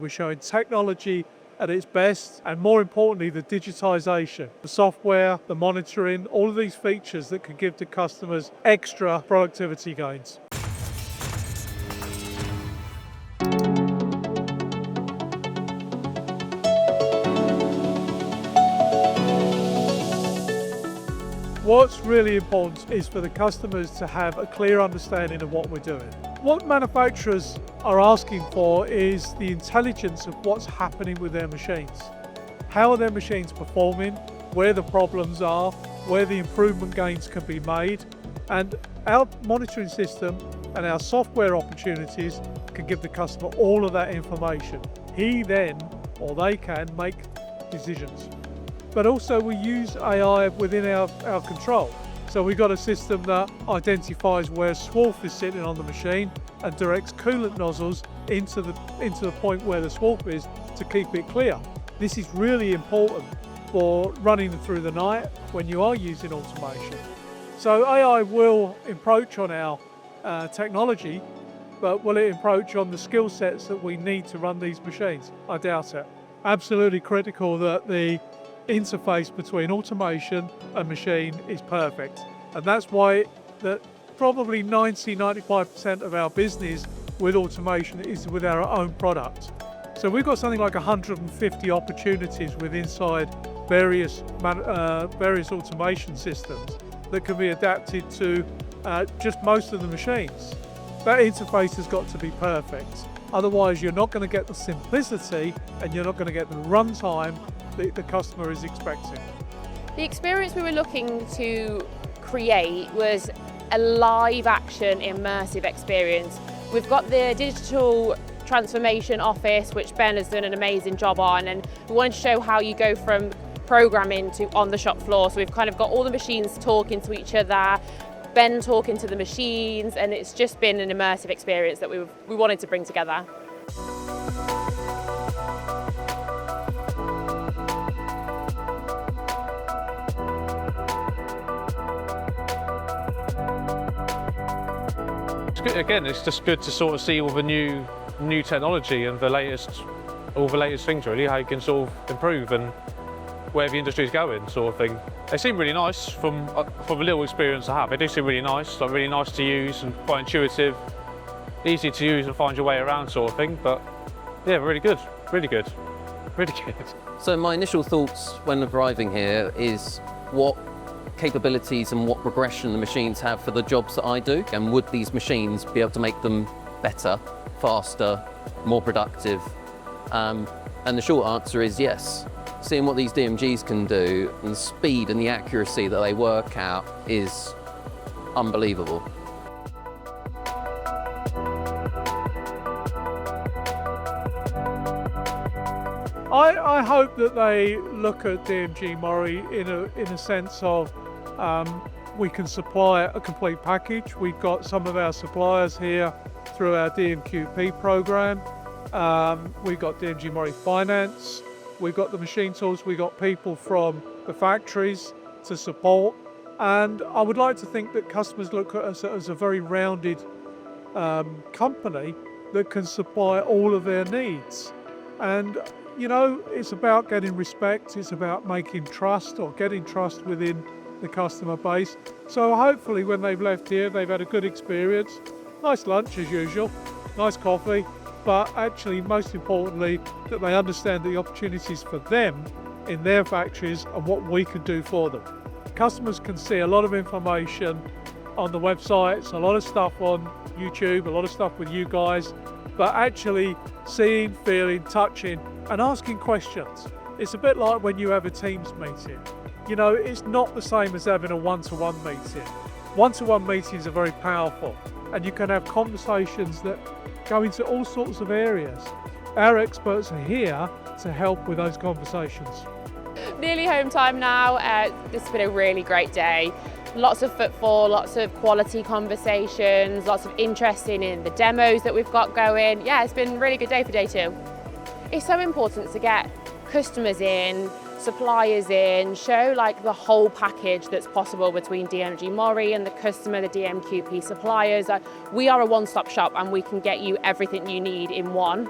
We're showing technology at its best, and more importantly, the digitization, the software, the monitoring, all of these features that can give the customers extra productivity gains. What's really important is for the customers to have a clear understanding of what we're doing. What manufacturers are asking for is the intelligence of what's happening with their machines. How are their machines performing, where the problems are, where the improvement gains can be made, and our monitoring system and our software opportunities can give the customer all of that information. He then, or they can, make decisions. But also we use AI within our control. So we've got a system that identifies where swarf is sitting on the machine and directs coolant nozzles into the point where the swarf is to keep it clear. This is really important for running through the night when you are using automation. So AI will encroach on our technology, but will it encroach on the skill sets that we need to run these machines? I doubt it. Absolutely critical that the interface between automation and machine is perfect, and that's why that probably 90-95% of our business with automation is with our own product. So we've got something like 150 opportunities with inside various automation systems that can be adapted to just most of the machines. That interface has got to be perfect, otherwise you're not going to get the simplicity and you're not going to get the runtime the customer is expecting. The experience we were looking to create was a live action immersive experience. We've got the digital transformation office, which Ben has done an amazing job on, and we wanted to show how you go from programming to on the shop floor. So we've kind of got all the machines talking to each other, Ben talking to the machines, and it's just been an immersive experience that we wanted to bring together. Again, it's just good to sort of see all the new technology and all the latest things really, how you can sort of improve and where the industry is going, sort of thing. They seem really nice from the little experience I have. They do seem really nice, like really nice to use and quite intuitive, easy to use and find your way around, sort of thing. But yeah, really good, really good, really good. So my initial thoughts when arriving here is what capabilities and what progression the machines have for the jobs that I do, and would these machines be able to make them better, faster, more productive? And the short answer is yes. Seeing what these DMGs can do and the speed and the accuracy that they work out is unbelievable. I hope that they look at DMG MORI in a sense of we can supply a complete package. We've got some of our suppliers here through our DMQP program. We've got DMG MORI Finance. We've got the machine tools. We've got people from the factories to support. And I would like to think that customers look at us as a very rounded company that can supply all of their needs. And you know, it's about getting respect, it's about making trust or getting trust within the customer base. So hopefully when they've left here, they've had a good experience. Nice lunch as usual, nice coffee, but actually most importantly, that they understand the opportunities for them in their factories and what we can do for them. Customers can see a lot of information on the websites, a lot of stuff on YouTube, a lot of stuff with you guys, but actually seeing, feeling, touching, and asking questions. It's a bit like when you have a Teams meeting. You know, it's not the same as having a one-to-one meeting. One-to-one meetings are very powerful, and you can have conversations that go into all sorts of areas. Our experts are here to help with those conversations. Nearly home time now. This has been a really great day. Lots of footfall, lots of quality conversations, lots of interest in the demos that we've got going. Yeah, it's been a really good day for day two. It's so important to get customers in, suppliers in, show like the whole package that's possible between DMG MORI and the customer, the DMQP suppliers. We are a one-stop shop and we can get you everything you need in one.